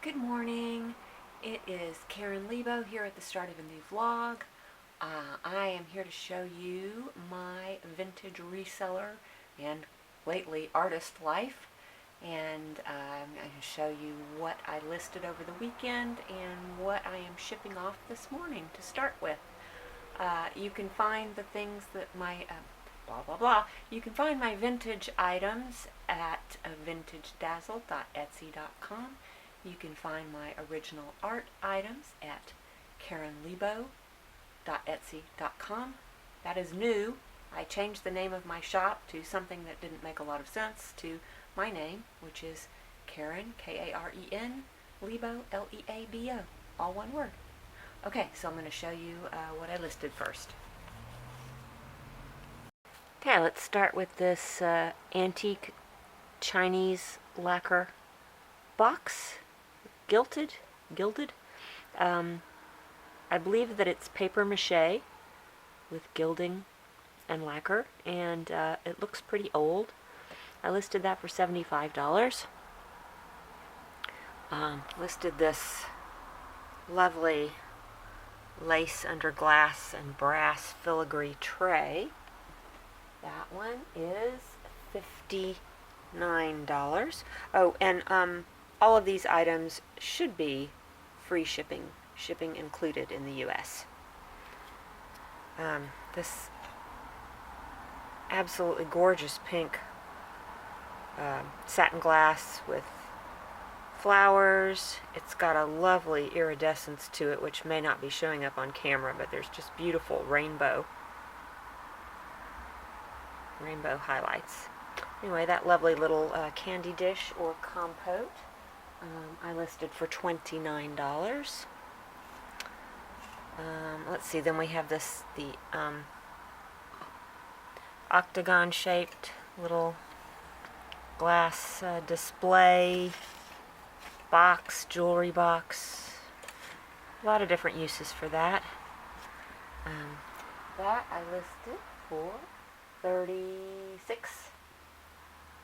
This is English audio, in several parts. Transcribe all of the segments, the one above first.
Good morning. It is Karen Leabo here at the start of a new vlog. I am here to show you my vintage reseller and lately artist life, and I'm going to show you what I listed over the weekend and what I am shipping off this morning to start with. You can find the things that my blah blah blah. You can find my vintage items at vintagedazzle.etsy.com. You can find my original art items at karenleabo.etsy.com. That is new. I changed the name of my shop to something that didn't make a lot of sense, to my name, which is Karen, K-A-R-E-N, Leabo, L-E-A-B-O, all one word. Okay, so I'm going to show you what I listed first. Okay, let's start with this antique Chinese lacquer box. Gilded. I believe that it's paper mache with gilding and lacquer, and it looks pretty old. I listed that for $75. Listed this lovely lace under glass and brass filigree tray. That one is $59. Oh, and all of these items should be free shipping included in the U.S. This absolutely gorgeous pink satin glass with flowers. It's got a lovely iridescence to it, which may not be showing up on camera, but there's just beautiful rainbow highlights. Anyway, that lovely little candy dish or compote I listed for $29. Let's see, then we have the octagon shaped little glass display box, jewelry box. A lot of different uses for that. That I listed for $36.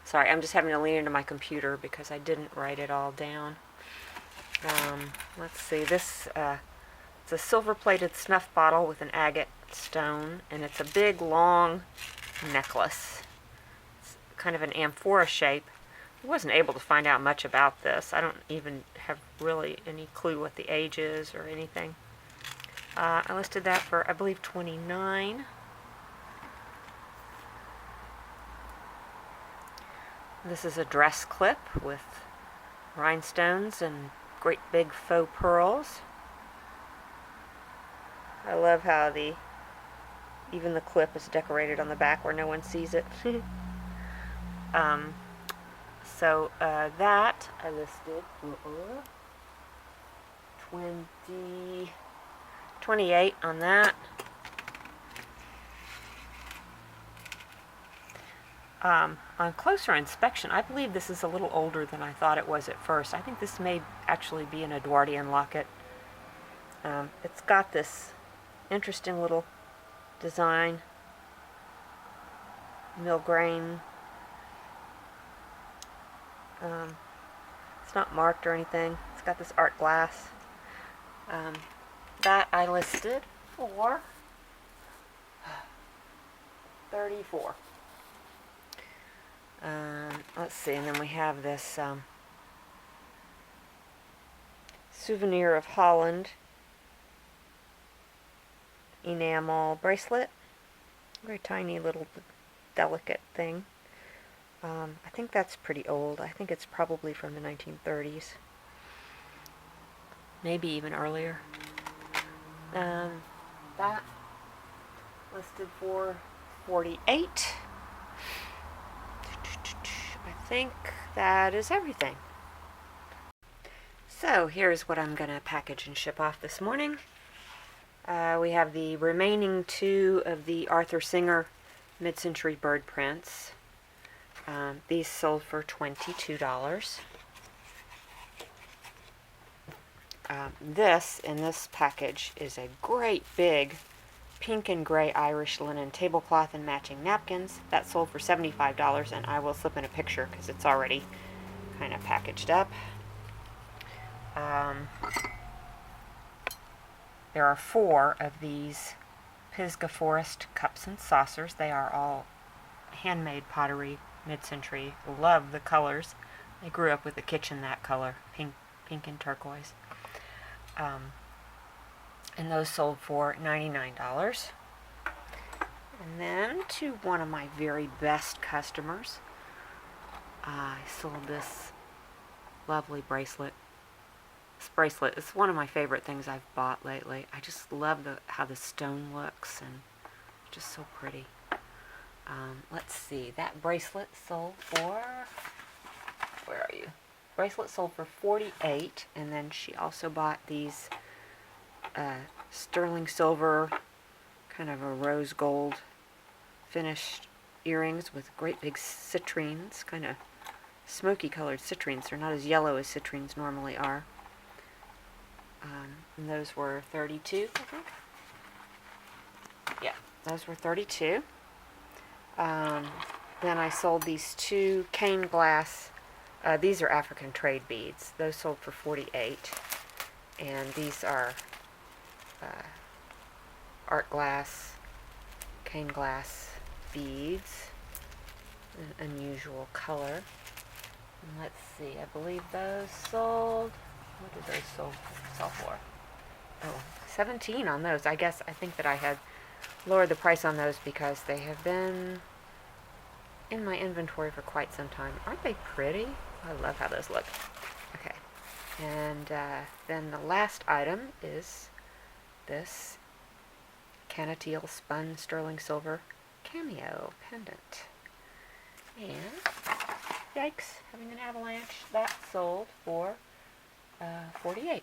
Sorry, I'm just having to lean into my computer because I didn't write it all down. Let's see, this it's a silver-plated snuff bottle with an agate stone, and it's a big, long necklace. It's kind of an amphora shape. I wasn't able to find out much about this. I don't even have really any clue what the age is or anything. I listed that for, I believe, $29. This is a dress clip with rhinestones and great big faux pearls. I love how even the clip is decorated on the back where no one sees it. So that I listed for $28 on that. On closer inspection, I believe this is a little older than I thought it was at first. I think this may actually be an Edwardian locket. It's got this interesting little design, mill grain. It's not marked or anything. It's got this art glass. That I listed for $34. Let's see, and then we have this souvenir of Holland enamel bracelet. Very tiny little delicate thing. I think that's pretty old. I think it's probably from the 1930s. Maybe even earlier. That listed for $48. I think that is everything. So here's what I'm going to package and ship off this morning. We have the remaining two of the Arthur Singer mid-century bird prints. These sold for $22. This in this package is a great big pink and gray Irish linen tablecloth and matching napkins. That sold for $75, and I will slip in a picture because it's already kind of packaged up. There are 4 of these Pisgah Forest cups and saucers. They are all handmade pottery, mid-century. Love the colors. I grew up with a kitchen that color, pink and turquoise. And those sold for $99. And then to one of my very best customers, I sold this lovely bracelet. This bracelet is one of my favorite things I've bought lately. I just love how the stone looks, and it's just so pretty. Let's see, that bracelet sold for, where are you? Bracelet sold for $48, and then she also bought these sterling silver, kind of a rose gold finished earrings with great big citrines, kind of smoky colored citrines. They're not as yellow as citrines normally are. And those were $32, I think. Yeah, those were $32. Then I sold these 2 cane glass, these are African trade beads. Those sold for $48. And these are art glass, cane glass beads, an unusual color. And let's see, I believe those sold, what did those sell for? Oh, $17 on those. I think that I had lowered the price on those because they have been in my inventory for quite some time. Aren't they pretty? I love how those look. Okay, and then the last item is this Canateel spun sterling silver cameo pendant. And yikes, having an avalanche. That sold for $48.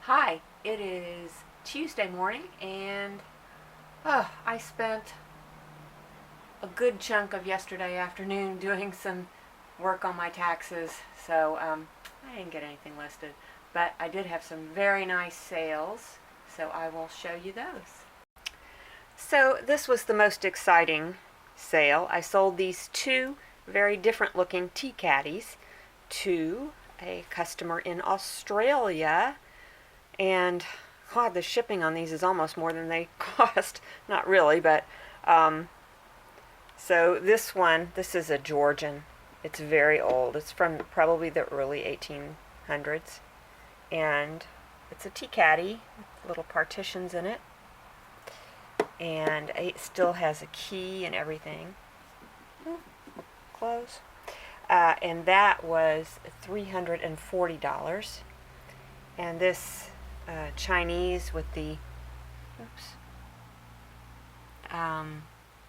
Hi, it is Tuesday morning, and I spent a good chunk of yesterday afternoon doing some work on my taxes, so I didn't get anything listed, but I did have some very nice sales, so I will show you those. So this was the most exciting sale. I sold these 2 very different looking tea caddies to a customer in Australia. And God, the shipping on these is almost more than they cost. Not really, but so this is a Georgian. It's very old. It's from probably the early 1800s, and it's a tea caddy with little partitions in it, and it still has a key and everything. Close. And that was $340. And this Chinese with the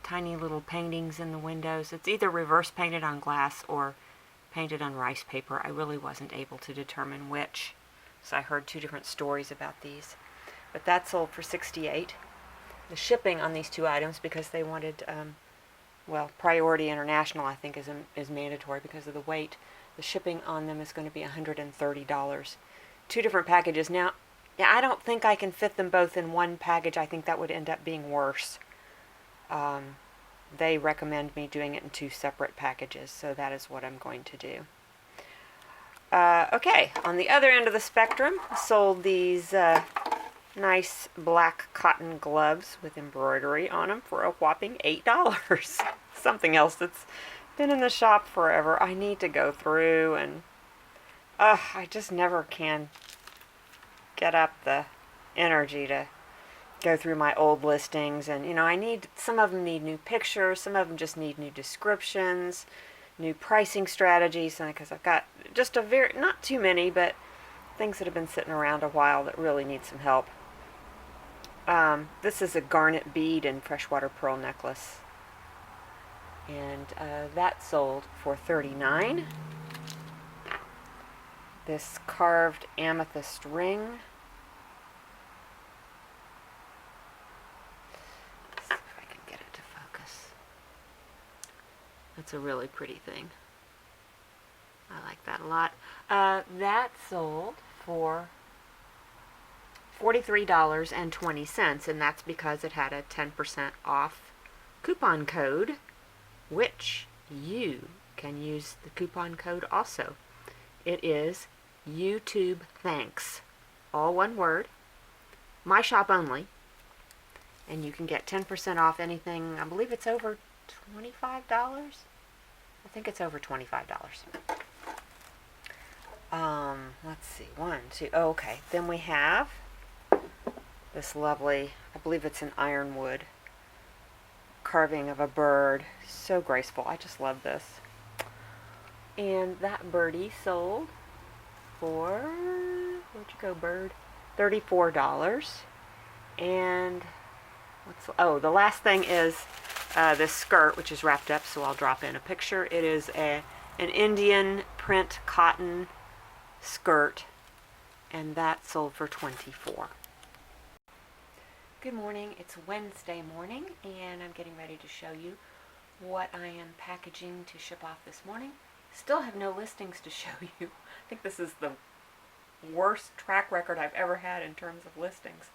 tiny little paintings in the windows. It's either reverse painted on glass or painted on rice paper. I really wasn't able to determine which, so I heard 2 different stories about these. But that sold for $68. The shipping on these 2 items, because they wanted, Priority International, I think, is mandatory because of the weight. The shipping on them is going to be $130. 2 different packages. Now, yeah, I don't think I can fit them both in one package. I think that would end up being worse. They recommend me doing it in 2 separate packages, so that is what I'm going to do. Okay, on the other end of the spectrum, I sold these nice black cotton gloves with embroidery on them for a whopping $8. Something else that's been in the shop forever. I need to go through, and I just never can get up the energy to go through my old listings. And some of them need new pictures, some of them just need new descriptions, new pricing strategies, because I've got just not too many, but things that have been sitting around a while that really need some help. This is a garnet bead and freshwater pearl necklace, and that sold for $39. This carved amethyst ring That's a really pretty thing. I like that a lot. That sold for $43.20, and that's because it had a 10% off coupon code, which you can use the coupon code also. It is YouTube Thanks, all one word, my shop only, and you can get 10% off anything. I believe it's over $25. I think it's over $25. Let's see, one, two, oh, okay. Then we have this lovely, I believe it's an ironwood carving of a bird. So graceful. I just love this. And that birdie sold for, where'd you go, bird? $34. And the last thing is this skirt, which is wrapped up, so I'll drop in a picture. It is an Indian print cotton skirt, and that sold for $24. Good morning. It's Wednesday morning, and I'm getting ready to show you what I am packaging to ship off this morning. Still have no listings to show you. I think this is the worst track record I've ever had in terms of listings.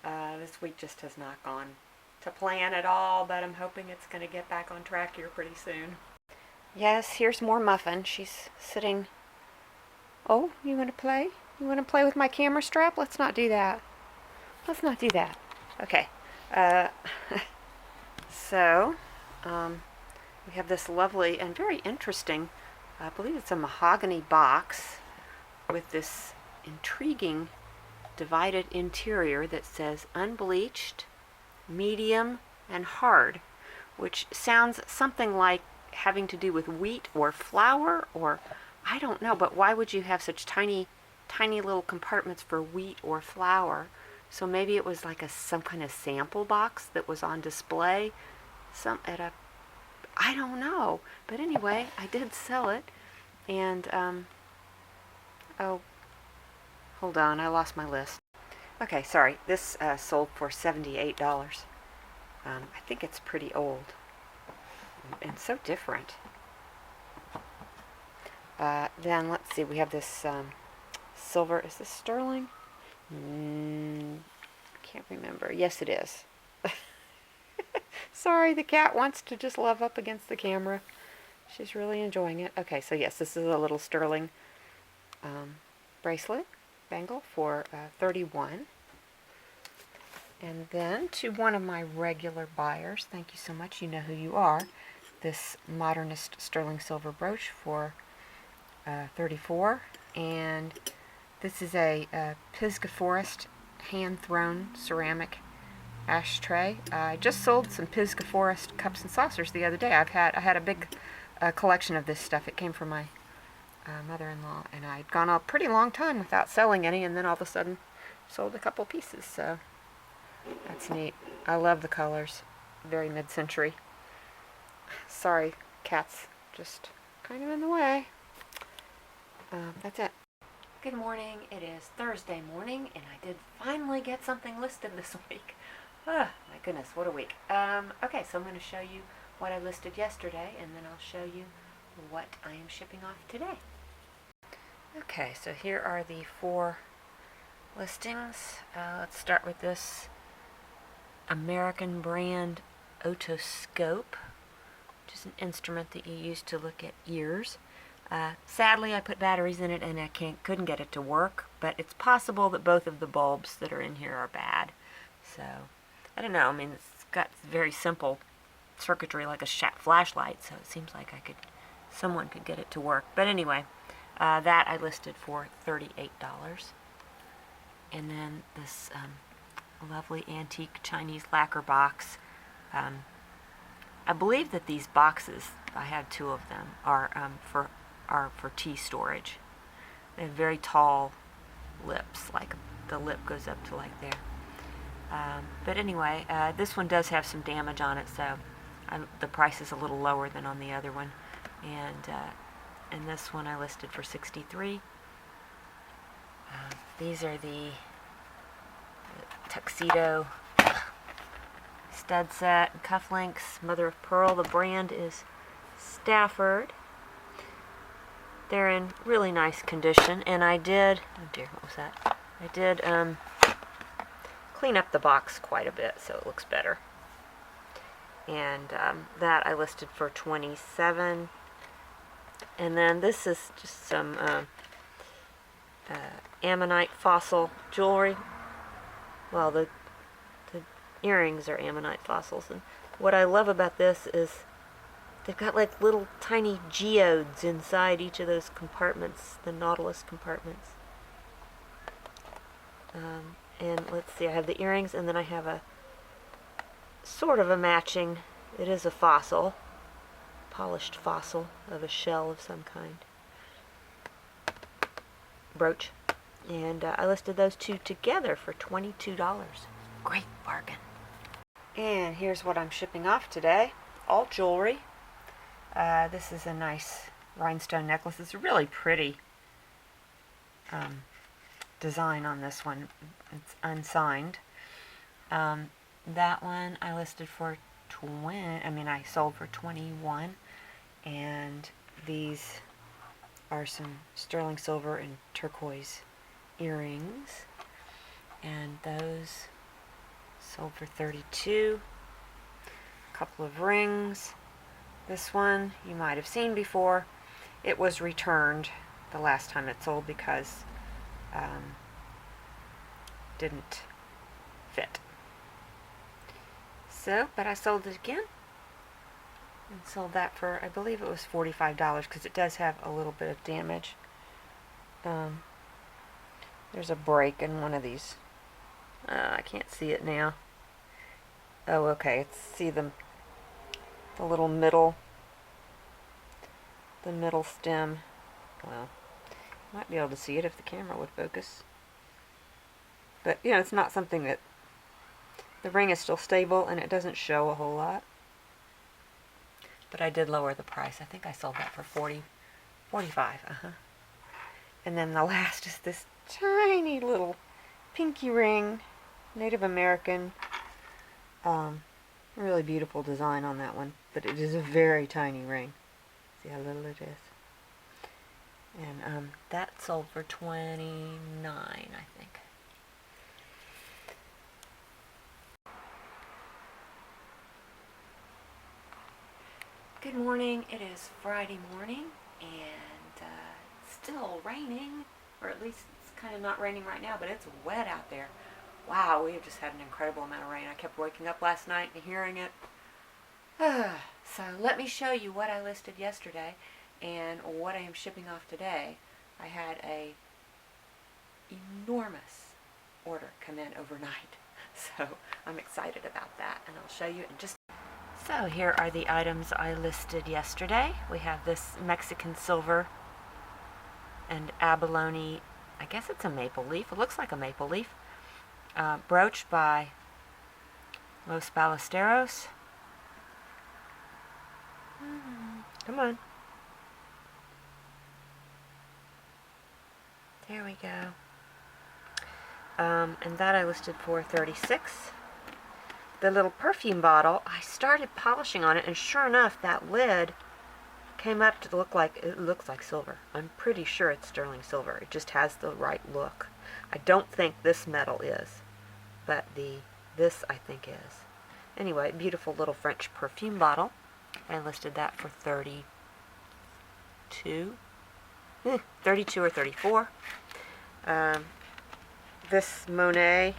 This week just has not gone to plan at all, but I'm hoping it's going to get back on track here pretty soon. Yes, here's more Muffin. She's sitting. Oh, you want to play? You want to play with my camera strap? Let's not do that. Let's not do that. Okay. So, we have this lovely and very interesting, I believe it's a mahogany box with this intriguing divided interior that says unbleached, medium, and hard, which sounds something like having to do with wheat or flour, or I don't know, but why would you have such tiny little compartments for wheat or flour? So maybe it was like some kind of sample box that was on display I don't know. But anyway, I did sell it, and oh, hold on, I lost my list. Okay, sorry, this sold for $78. I think it's pretty old and so different. Then let's see, we have this silver. Is this sterling? Can't remember. Yes, it is. Sorry, the cat wants to just love up against the camera. She's really enjoying it. Okay, so yes, this is a little sterling bracelet bangle for $31. And then to one of my regular buyers, thank you so much, you know who you are, this modernist sterling silver brooch for $34. And this is a Pisgah Forest hand-thrown ceramic ashtray. I just sold some Pisgah Forest cups and saucers the other day. I had a big collection of this stuff. It came from my mother-in-law, and I'd gone a pretty long time without selling any, and then all of a sudden sold a couple pieces, so that's neat. I love the colors. Very mid-century. Sorry, cat's just kind of in the way. That's it. Good morning. It is Thursday morning, and I did finally get something listed this week. Oh, my goodness, what a week. Okay, so I'm going to show you what I listed yesterday, and then I'll show you what I am shipping off today. Okay, so here are the 4 listings. Let's start with this American brand otoscope, which is an instrument that you use to look at ears. Sadly, I put batteries in it and I couldn't get it to work, but it's possible that both of the bulbs that are in here are bad. So, I don't know. I mean, it's got very simple circuitry like a flashlight, so it seems like someone could get it to work. But anyway, that I listed for $38. And then this lovely antique Chinese lacquer box. I believe that these boxes, I have 2 of them, are for tea storage. They have very tall lips, like the lip goes up to like there. But anyway, this one does have some damage on it, so the price is a little lower than on the other one. And this one I listed for $63. These are the tuxedo stud set and cufflinks, mother of pearl. The brand is Stafford. They're in really nice condition, and I did, oh dear, what was that? I did clean up the box quite a bit so it looks better. And that I listed for $27. And then this is just some ammonite fossil jewelry. Well, the earrings are ammonite fossils, and what I love about this is they've got like little tiny geodes inside each of those compartments, the Nautilus compartments. And let's see, I have the earrings, and then I have a sort of a matching, it is a fossil, polished fossil of a shell of some kind, brooch. And I listed those two together for $22. Great bargain. And here's what I'm shipping off today. All jewelry. This is a nice rhinestone necklace. It's a really pretty design on this one. It's unsigned. That one I listed for I sold for 21. And these are some sterling silver and turquoise earrings, and those sold for 32. A couple of rings. This one you might have seen before. It was returned the last time it sold because didn't fit. So, but I sold it again and sold that for, I believe it was $45, because it does have a little bit of damage. There's a break in one of these. I can't see it now. Oh, okay. See the little middle, the middle stem. Well, might be able to see it if the camera would focus. But, you know, it's not something that, the ring is still stable and it doesn't show a whole lot. But I did lower the price. I think I sold that for $45. And then the last is this tiny little pinky ring, Native American. Really beautiful design on that one, but it is a very tiny ring. See how little it is. And that sold for $29, I think. Good morning. It is Friday morning, and it's still raining, or at least it's kind of not raining right now, but it's wet out there. Wow, we have just had an incredible amount of rain. I kept waking up last night and hearing it. So let me show you what I listed yesterday and what I am shipping off today. I had a enormous order come in overnight, so I'm excited about that, and I'll show you in just. So here are the items I listed yesterday. We have this Mexican silver and abalone, I guess it's a maple leaf. It looks like a maple leaf. Brooch by Los Ballesteros. Come on. There we go. And that I listed for $36. The little perfume bottle, I started polishing on it, and sure enough, that lid came up to look like, it looks like silver. I'm pretty sure it's sterling silver. It just has the right look. I don't think this metal is, but this I think is. Anyway, beautiful little French perfume bottle. I listed that for 32 or 34. This Monet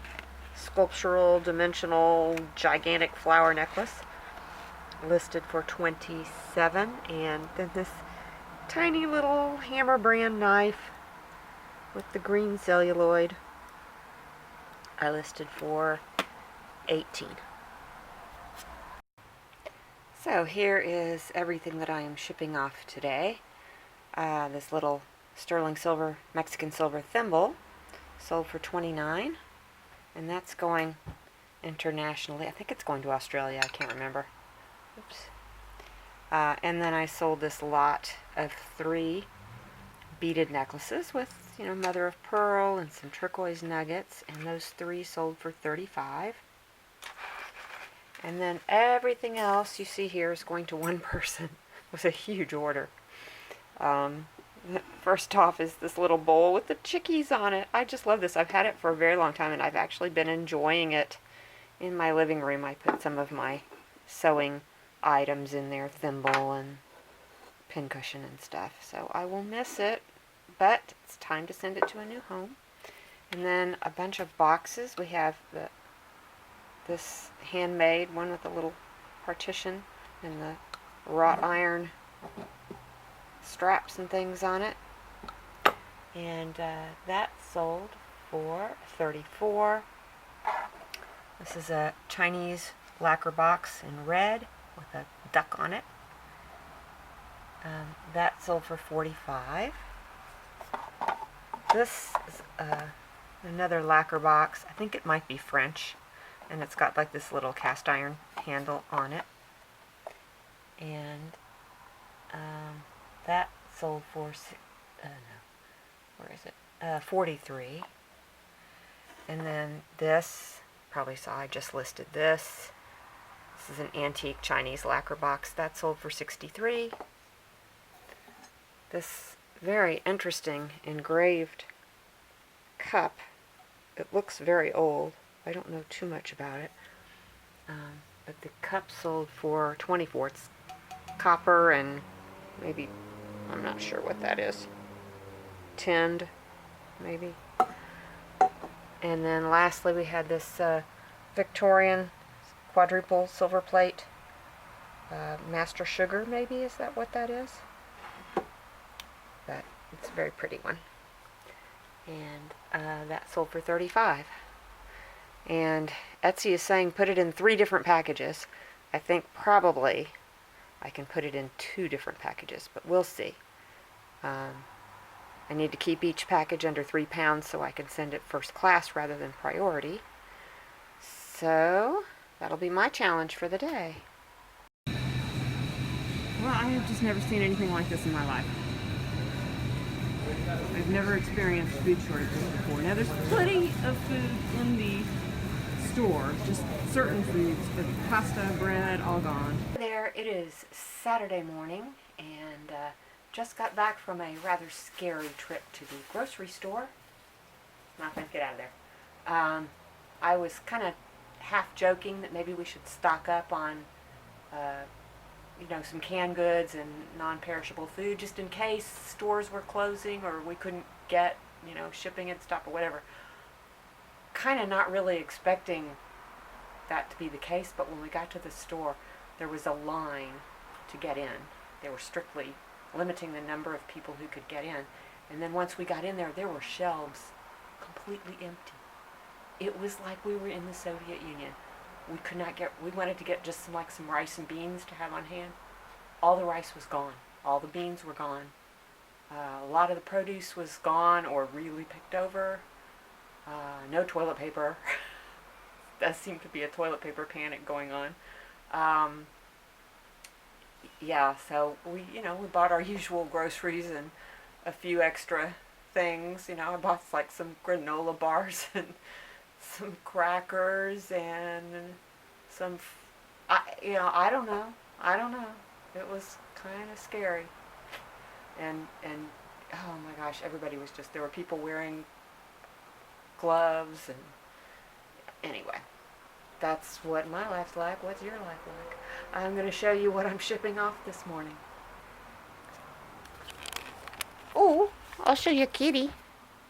sculptural, dimensional, gigantic flower necklace listed for 27, and then this tiny little Hammer brand knife with the green celluloid I listed for 18. So here is everything that I am shipping off today. This little sterling silver, Mexican silver thimble sold for 29, and that's going internationally. I think it's going to Australia. I can't remember. Oops. And then I sold this lot of 3 beaded necklaces with, mother of pearl and some turquoise nuggets, and those 3 sold for 35. And then everything else you see here is going to one person. was a huge order. First off is this little bowl with the chickies on it. I just love this. I've had it for a very long time, and I've actually been enjoying it in my living room. I put some of my sewing items in there, thimble and pincushion and stuff. So I will miss it, but it's time to send it to a new home. And then a bunch of boxes. We have this handmade one with a little partition and the wrought iron straps and things on it. And that sold for $34. This is a Chinese lacquer box in red with a duck on it. That sold for $45. This is another lacquer box. I think it might be French, and it's got like this little cast iron handle on it. And that sold for $43. And then this, probably saw I just listed this. This is an antique Chinese lacquer box. That sold for $63. This very interesting engraved cup. It looks very old. I don't know too much about it. But the cup sold for $24. It's copper and maybe, I'm not sure what that is. Tinned, maybe. And then lastly we had this Victorian quadruple silver plate Master Sugar, maybe, is that what that is? But it's a very pretty one. And that sold for $35. And Etsy is saying put it in 3 different packages. I think probably I can put it in 2 different packages, but we'll see. I need to keep each package under 3 pounds so I can send it first class rather than priority. So that'll be my challenge for the day. Well, I have just never seen anything like this in my life. I've never experienced food shortages before. Now there's plenty of food in the store, just certain foods, but pasta, bread, all gone. There it is, Saturday morning, and just got back from a rather scary trip to the grocery store. Muffin, get out of there. I was kind of half joking that maybe we should stock up on some canned goods and non-perishable food just in case stores were closing or we couldn't get, shipping and stuff or whatever. Kind of not really expecting that to be the case, but when we got to the store, there was a line to get in. They were strictly limiting the number of people who could get in. And then once we got in there were shelves completely empty. It was like we were in the Soviet Union. We wanted to get just some rice and beans to have on hand. All the rice was gone. All the beans were gone. A lot of the produce was gone or really picked over. No toilet paper. Does seem to be a toilet paper panic going on. So we bought our usual groceries and a few extra things. I bought some granola bars and some crackers and some, I don't know. It was kind of scary. And oh my gosh, everybody was there were people wearing gloves and anyway, that's what my life's like. What's your life like? I'm going to show you what I'm shipping off this morning. Oh, I'll show you Kitty.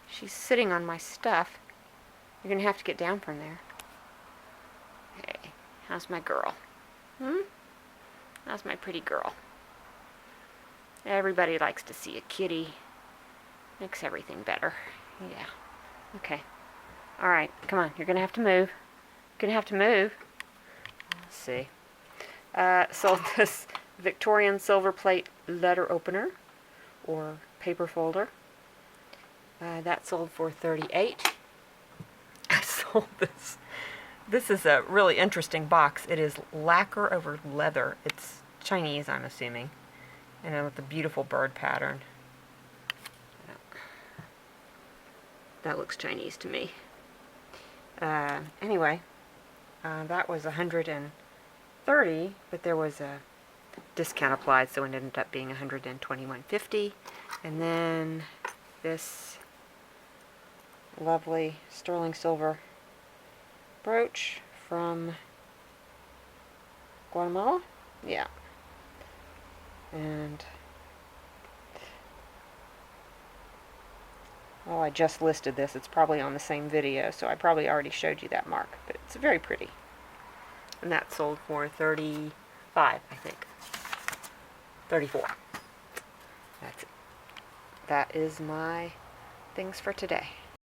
She's sitting on my stuff. You're going to have to get down from there. Hey, how's my girl? How's my pretty girl? Everybody likes to see a kitty. Makes everything better. Yeah. Okay. Alright, come on. You're going to have to move. You're going to have to move. Let's see. Sold this Victorian silver plate letter opener or paper folder. That sold for $38. I sold this. This is a really interesting box. It is lacquer over leather. It's Chinese, I'm assuming. And then with the beautiful bird pattern. That looks Chinese to me. Anyway, that was $130, but there was a discount applied, so it ended up being $121.50. And then this lovely sterling silver brooch from Guatemala. Yeah. And well, I just listed this. It's probably on the same video, so I probably already showed you that mark, but it's very pretty. And that sold for $35, I think. $34. That's it. That is my things for today.